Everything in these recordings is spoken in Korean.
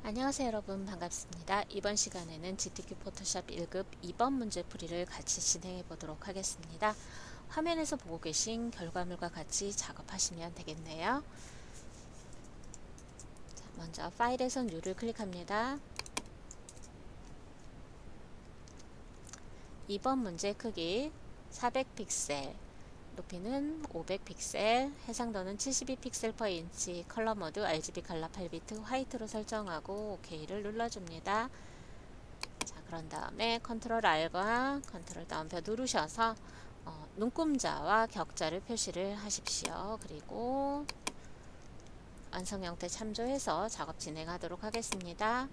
안녕하세요 여러분, 반갑습니다. 이번 시간에는 GTK 포토샵 1급 2번 문제풀이를 같이 진행해 보도록 하겠습니다. 화면에서 보고 계신 결과물과 같이 작업하시면 되겠네요. 자, 먼저 파일에서 뉴를 클릭합니다. 2번 문제 크기 400픽셀, 높이는 500픽셀, 해상도는 72픽셀 per 인치, 컬러 모드 RGB 컬러 8비트 화이트로 설정하고 OK를 눌러줍니다. 자, 그런 다음에 컨트롤 R과 컨트롤 다운표 누르셔서 눈금자와 격자를 표시를 하십시오. 그리고 완성 형태 참조해서 작업 진행하도록 하겠습니다.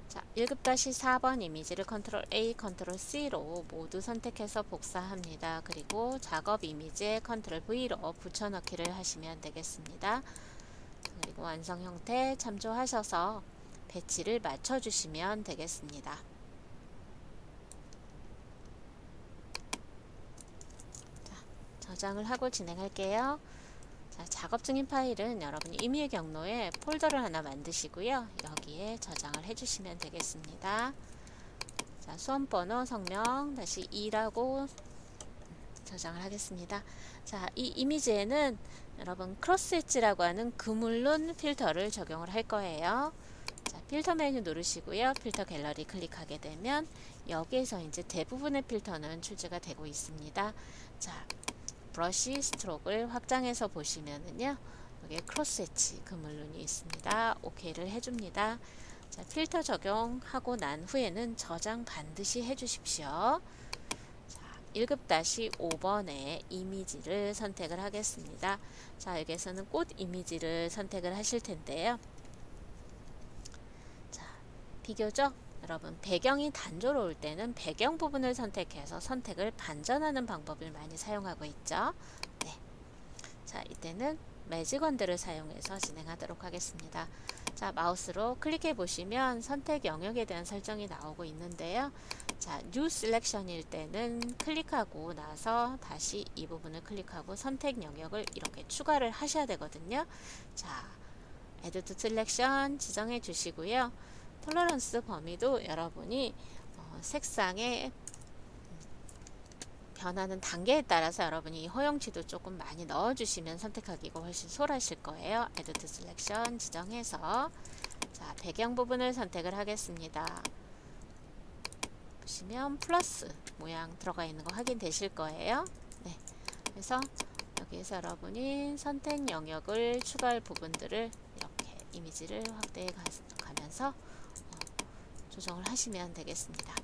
자, 1급-4번 이미지를 컨트롤 A, 컨트롤 C로 모두 선택해서 복사합니다. 그리고 작업 이미지에 컨트롤 V로 붙여넣기를 하시면 되겠습니다. 그리고 완성 형태 참조하셔서 배치를 맞춰주시면 되겠습니다. 자, 저장을 하고 진행할게요. 자, 작업 중인 파일은 여러분이 임의의 경로에 폴더를 하나 만드시고요. 여기에 저장을 해주시면 되겠습니다. 자, 수험번호, 성명, 다시 2라고 저장을 하겠습니다. 자, 이 이미지에는 여러분 크로스 엣지라고 하는 그물론 필터를 적용을 할 거예요. 자, 필터 메뉴 누르시고요. 필터 갤러리 클릭하게 되면 여기에서 이제 대부분의 필터는 출제가 되고 있습니다. 자, 브러쉬 스트로크를 확장해서 보시면은요, 여기에 크로스 엣지 그물론이 있습니다. OK를 해줍니다. 자, 필터 적용하고 난 후에는 저장 반드시 해주십시오. 자, 1급-5번의 이미지를 선택을 하겠습니다. 자, 여기에서는 꽃 이미지를 선택을 하실 텐데요. 자, 비교적 여러분 배경이 단조로울 때는 배경 부분을 선택해서 선택을 반전하는 방법을 많이 사용하고 있죠. 네. 자, 이때는 매직원들을 사용해서 진행하도록 하겠습니다. 자, 마우스로 클릭해 보시면 선택 영역에 대한 설정이 나오고 있는데요. 자, 뉴 셀렉션일 때는 클릭하고 나서 다시 이 부분을 클릭하고 선택 영역을 이렇게 추가를 하셔야 되거든요. 자, Add to Selection 지정해 주시고요. 톨러런스 범위도 여러분이 색상의 변하는 단계에 따라서 여러분이 허용치도 조금 많이 넣어주시면 선택하기가 훨씬 수월하실 거예요. Add to Selection 지정해서 자, 배경 부분을 선택을 하겠습니다. 보시면 플러스 모양 들어가 있는 거 확인되실 거예요. 네. 그래서 여기에서 여러분이 선택 영역을 추가할 부분들을 이렇게 이미지를 확대해 가면서 조정을 하시면 되겠습니다.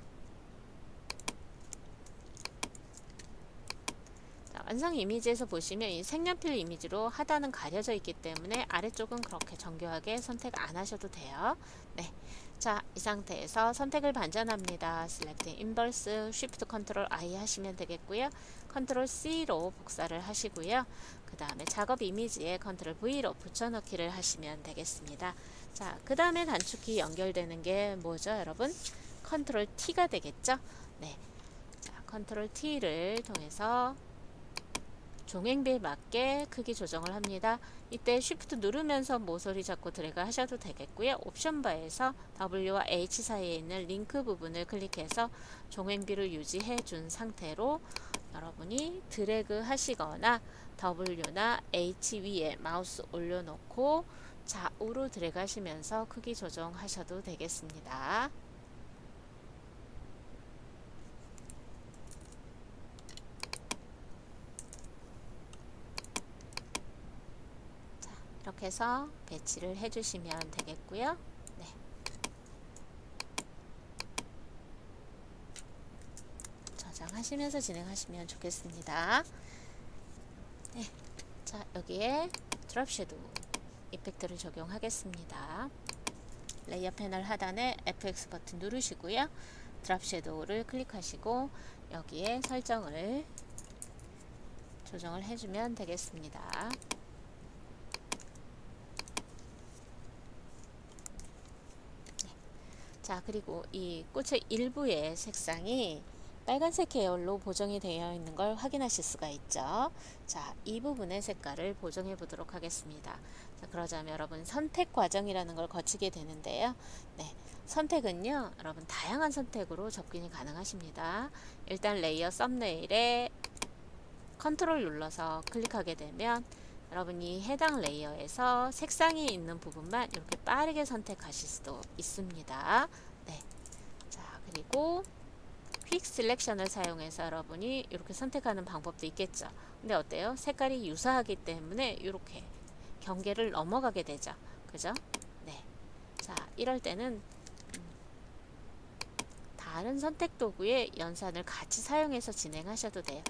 자, 완성 이미지에서 보시면 이 색연필 이미지로 하단은 가려져 있기 때문에 아래쪽은 그렇게 정교하게 선택 안 하셔도 돼요. 네. 자, 이 상태에서 선택을 반전합니다. Select Inverse, Shift Ctrl I 하시면 되겠고요. Ctrl C로 복사를 하시고요. 그 다음에 작업 이미지에 Ctrl V로 붙여넣기를 하시면 되겠습니다. 자, 그 다음에 단축키 연결되는 게 뭐죠, 여러분? Ctrl T가 되겠죠? 네. 자, Ctrl T를 통해서 종횡비에 맞게 크기 조정을 합니다. 이때 Shift 누르면서 모서리 잡고 드래그 하셔도 되겠고요. 옵션 바에서 W와 H 사이에 있는 링크 부분을 클릭해서 종횡비를 유지해 준 상태로 여러분이 드래그 하시거나 W나 H 위에 마우스 올려놓고 좌우로 드래그 하시면서 크기 조정하셔도 되겠습니다. 이렇게 해서 배치를 해주시면 되겠고요. 네. 저장하시면서 진행하시면 좋겠습니다. 네. 자, 여기에 드롭 섀도우 이펙트를 적용하겠습니다. 레이어 패널 하단에 FX 버튼 누르시고요. 드롭 섀도우를 클릭하시고 여기에 설정을 조정을 해주면 되겠습니다. 자, 그리고 이 꽃의 일부의 색상이 빨간색 계열로 보정이 되어 있는 걸 확인하실 수가 있죠. 자, 이 부분의 색깔을 보정해 보도록 하겠습니다. 자, 그러자면 여러분 선택 과정이라는 걸 거치게 되는데요. 네, 선택은요, 여러분 다양한 선택으로 접근이 가능하십니다. 일단 레이어 썸네일에 컨트롤 눌러서 클릭하게 되면 여러분이 해당 레이어에서 색상이 있는 부분만 이렇게 빠르게 선택하실 수도 있습니다. 네, 자, 그리고 퀵 셀렉션을 사용해서 여러분이 이렇게 선택하는 방법도 있겠죠. 근데 어때요? 색깔이 유사하기 때문에 이렇게 경계를 넘어가게 되죠. 그죠? 네. 자, 이럴 때는 다른 선택 도구의 연산을 같이 사용해서 진행하셔도 돼요.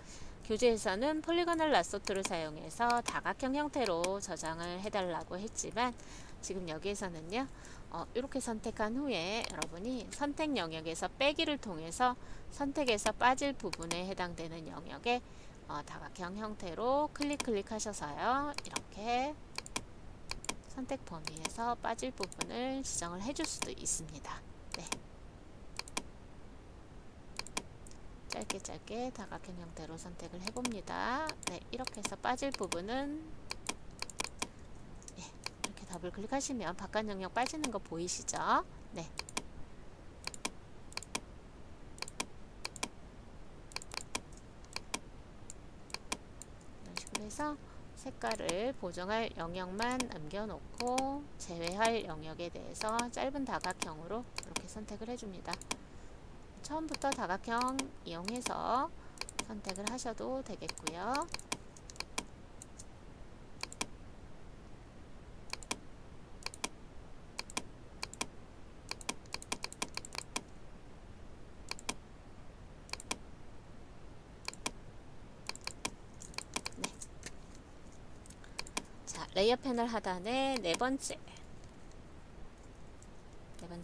교재에서는 폴리거널 라소트를 사용해서 다각형 형태로 저장을 해달라고 했지만 지금 여기에서는요, 이렇게 선택한 후에 여러분이 선택 영역에서 빼기를 통해서 선택에서 빠질 부분에 해당되는 영역에 다각형 형태로 클릭하셔서요, 이렇게 선택 범위에서 빠질 부분을 지정을 해줄 수도 있습니다. 네. 짧게 다각형 형태로 선택을 해봅니다. 네, 이렇게 해서 빠질 부분은 이렇게 더블 클릭하시면 바깥 영역 빠지는 거 보이시죠? 네. 이런 식으로 해서 색깔을 보정할 영역만 남겨놓고 제외할 영역에 대해서 짧은 다각형으로 이렇게 선택을 해줍니다. 처음부터 다각형 이용해서 선택을 하셔도 되겠고요. 네. 자, 레이어 패널 하단에 네 번째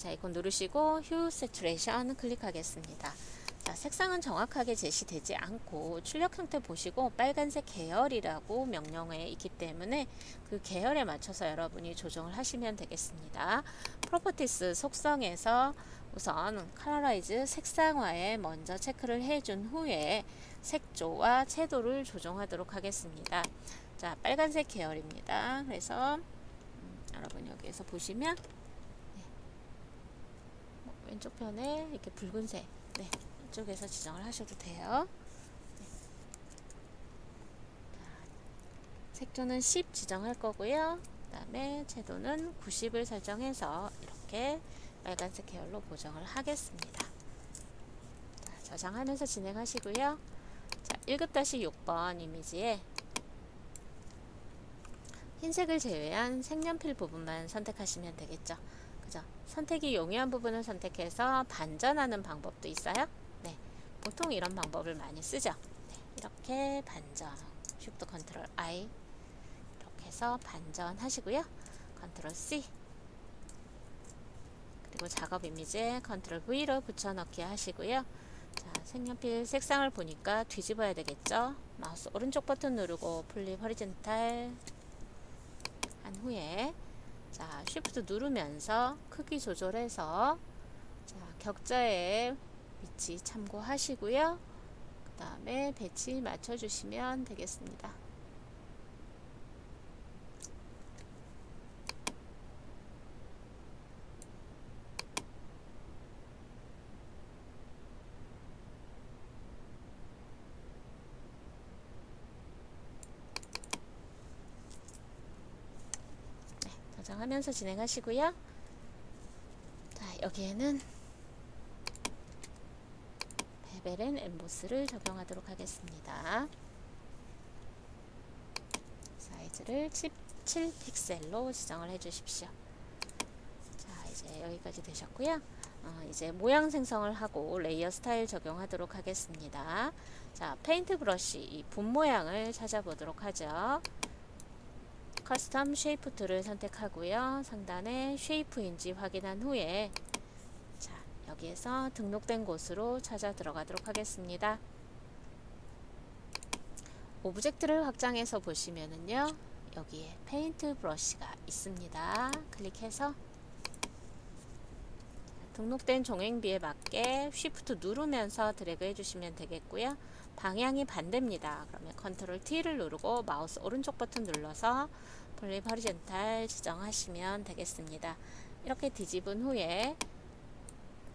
아이콘 누르시고 휴 세츄레이션 클릭하겠습니다. 자, 색상은 정확하게 제시되지 않고 출력 형태 보시고 빨간색 계열이라고 명령어에 있기 때문에 그 계열에 맞춰서 여러분이 조정을 하시면 되겠습니다. 프로퍼티스 속성에서 우선 컬러라이즈 색상화에 먼저 체크를 해준 후에 색조와 채도를 조정하도록 하겠습니다. 자, 빨간색 계열입니다. 그래서 여러분 여기에서 보시면 왼쪽 편에 이렇게 붉은색, 네, 이쪽에서 지정을 하셔도 돼요. 네. 색조는 10 지정할 거고요. 그 다음에 채도는 90을 설정해서 이렇게 빨간색 계열로 보정을 하겠습니다. 자, 저장하면서 진행하시고요. 자, 1급-6번 이미지에 흰색을 제외한 색연필 부분만 선택하시면 되겠죠. 그죠? 선택이 용이한 부분을 선택해서 반전하는 방법도 있어요. 네, 보통 이런 방법을 많이 쓰죠. 네, 이렇게 반전, Shift Ctrl I 이렇게 해서 반전하시고요. Ctrl C 그리고 작업 이미지에 Ctrl V로 붙여넣기 하시고요. 자, 색연필 색상을 보니까 뒤집어야 되겠죠. 마우스 오른쪽 버튼 누르고 플립 허리젠탈 한 후에 자, 쉬프트 누르면서 크기 조절해서 자, 격자의 위치 참고하시고요. 그 다음에 배치 맞춰주시면 되겠습니다. 네, 저장하면서 진행하시고요. 자, 여기에는 베벨 앤 엠보스를 적용하도록 하겠습니다. 사이즈를 17픽셀로 지정을 해 주십시오. 자, 이제 여기까지 되셨고요. 이제 모양 생성을 하고 레이어 스타일 적용하도록 하겠습니다. 자, 페인트 브러쉬 이 분 모양을 찾아보도록 하죠. 커스텀 쉐이프 툴을 선택하고요. 상단에 쉐이프인지 확인한 후에 자, 여기에서 등록된 곳으로 찾아 들어가도록 하겠습니다. 오브젝트를 확장해서 보시면은요, 여기에 페인트 브러쉬가 있습니다. 클릭해서 등록된 종횡비에 맞게 Shift 누르면서 드래그 해주시면 되겠고요. 방향이 반대입니다. 그러면 컨트롤 T를 누르고 마우스 오른쪽 버튼 눌러서 플립 허리젠탈 지정하시면 되겠습니다. 이렇게 뒤집은 후에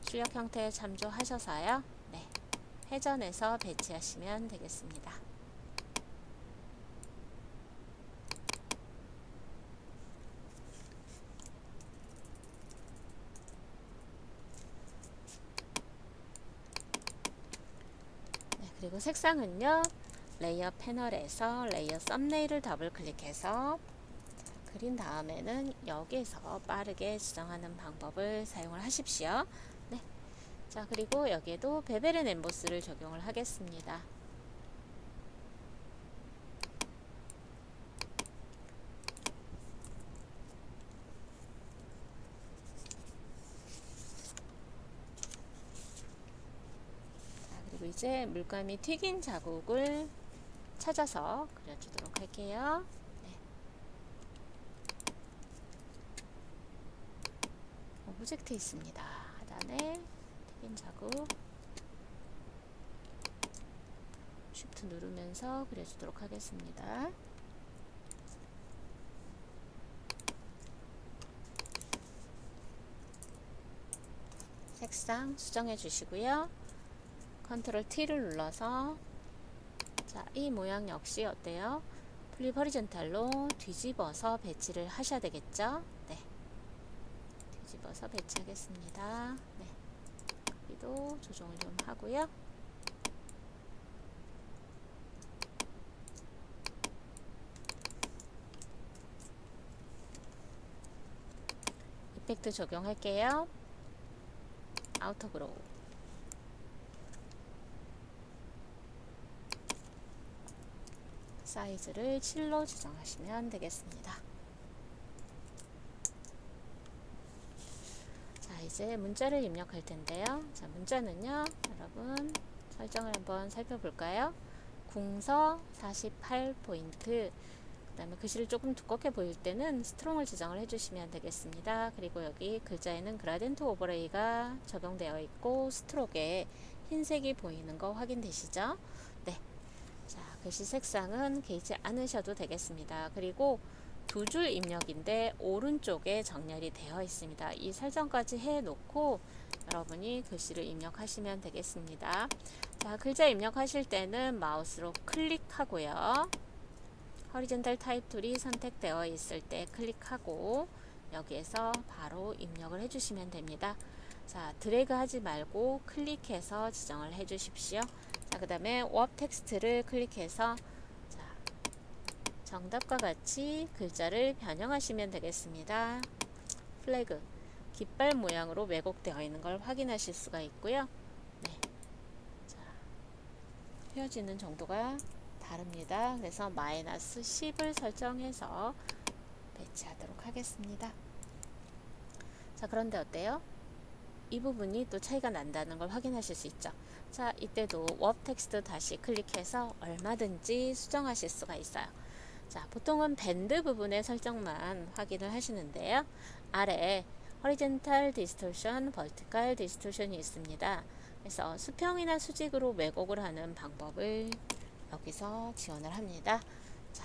출력 형태에 참조하셔서요. 네, 회전해서 배치하시면 되겠습니다. 네, 그리고 색상은요. 레이어 패널에서 레이어 썸네일을 더블 클릭해서 그린 다음에는 여기에서 빠르게 지정하는 방법을 사용을 하십시오. 네. 자, 그리고 여기에도 베벨 앤 엠보스를 적용을 하겠습니다. 자, 그리고 이제 물감이 튀긴 자국을 찾아서 그려주도록 할게요. 네. 오브젝트 있습니다. 하단에 튀긴 자국 Shift 누르면서 그려주도록 하겠습니다. 색상 수정해 주시고요. 컨트롤 T를 눌러서 자, 이 모양 역시 어때요? 플립 허리젠탈로 뒤집어서 배치를 하셔야 되겠죠? 네. 뒤집어서 배치하겠습니다. 네. 여기도 조정을 좀 하고요. 이펙트 적용할게요. 아우터 그로우. 사이즈를 7로 지정하시면 되겠습니다. 자, 이제 문자를 입력할 텐데요. 자, 문자는요, 여러분 설정을 한번 살펴볼까요? 궁서 48포인트, 그 다음에 글씨를 조금 두껍게 보일 때는 스트롱을 지정을 해주시면 되겠습니다. 그리고 여기 글자에는 그라디언트 오버레이가 적용되어 있고 스트로크에 흰색이 보이는 거 확인되시죠? 네. 자, 글씨 색상은 개의치 않으셔도 되겠습니다. 그리고 두 줄 입력인데 오른쪽에 정렬이 되어 있습니다. 이 설정까지 해 놓고 여러분이 글씨를 입력하시면 되겠습니다. 자, 글자 입력하실 때는 마우스로 클릭하고요. 허리젠탈 타입 툴이 선택되어 있을 때 클릭하고 여기에서 바로 입력을 해주시면 됩니다. 자, 드래그 하지 말고 클릭해서 지정을 해 주십시오. 자, 그 다음에 워 텍스트를 클릭해서 자, 정답과 같이 글자를 변형하시면 되겠습니다. 플래그, 깃발 모양으로 왜곡되어 있는 걸 확인하실 수가 있고요. 네. 자, 휘어지는 정도가 다릅니다. 그래서 마이너스 10을 설정해서 배치하도록 하겠습니다. 자, 그런데 어때요? 이 부분이 또 차이가 난다는 걸 확인하실 수 있죠. 자, 이때도 워 텍스트 다시 클릭해서 얼마든지 수정하실 수가 있어요. 자, 보통은 밴드 부분의 설정만 확인을 하시는데요. 아래 horizontal distortion, vertical distortion이 있습니다. 그래서 수평이나 수직으로 왜곡을 하는 방법을 여기서 지원을 합니다. 자,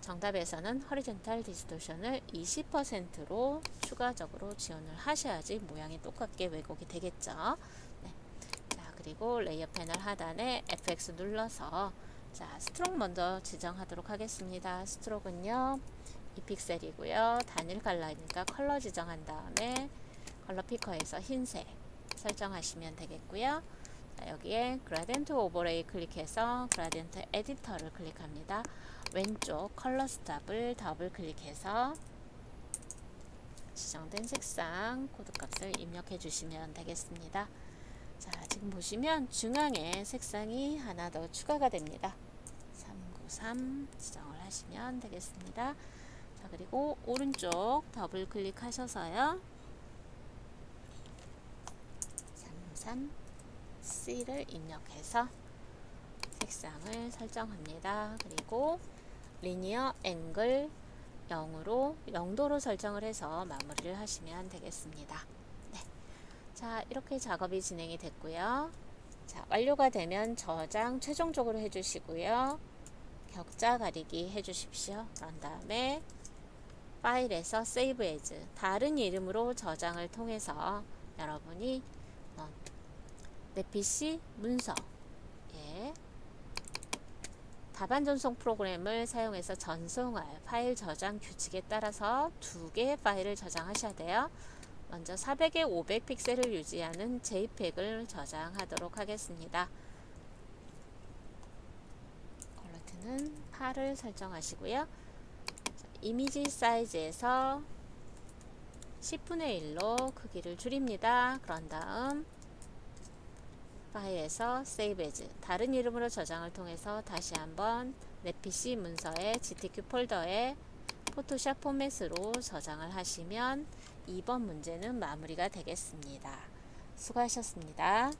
정답에서는 horizontal distortion을 20%로 추가적으로 지원을 하셔야지 모양이 똑같게 왜곡이 되겠죠. 네. 자, 그리고 레이어 패널 하단에 FX 눌러서 자, 스트로크 먼저 지정하도록 하겠습니다. 스트로크는요 2픽셀이고요. 단일 컬러니까 컬러 지정한 다음에 컬러 피커에서 흰색 설정하시면 되겠고요. 자, 여기에 그라디언트 오버레이 클릭해서 그라디언트 에디터를 클릭합니다. 왼쪽 컬러 스탑을 더블 클릭해서 지정된 색상 코드 값을 입력해 주시면 되겠습니다. 자, 지금 보시면 중앙에 색상이 하나 더 추가가 됩니다. 393 지정을 하시면 되겠습니다. 자, 그리고 오른쪽 더블 클릭하셔서요. 33C를 입력해서 색상을 설정합니다. 그리고 리니어 앵글 0으로 0도로 설정을 해서 마무리를 하시면 되겠습니다. 네. 자, 이렇게 작업이 진행이 됐고요. 자, 완료가 되면 저장 최종적으로 해주시고요. 격자 가리기 해주십시오. 그런 다음에 파일에서 Save As 다른 이름으로 저장을 통해서 여러분이 내 PC 문서 답안 전송 프로그램을 사용해서 전송할 파일 저장 규칙에 따라서 두 개의 파일을 저장하셔야 돼요. 먼저 400에 500 픽셀을 유지하는 JPEG을 저장하도록 하겠습니다. 퀄리티는 8을 설정하시고요. 이미지 사이즈에서 10분의 1로 크기를 줄입니다. 그런 다음 파일에서 Save As 다른 이름으로 저장을 통해서 다시 한번 내 PC 문서의 GTQ 폴더에 포토샵 포맷으로 저장을 하시면 2번 문제는 마무리가 되겠습니다. 수고하셨습니다.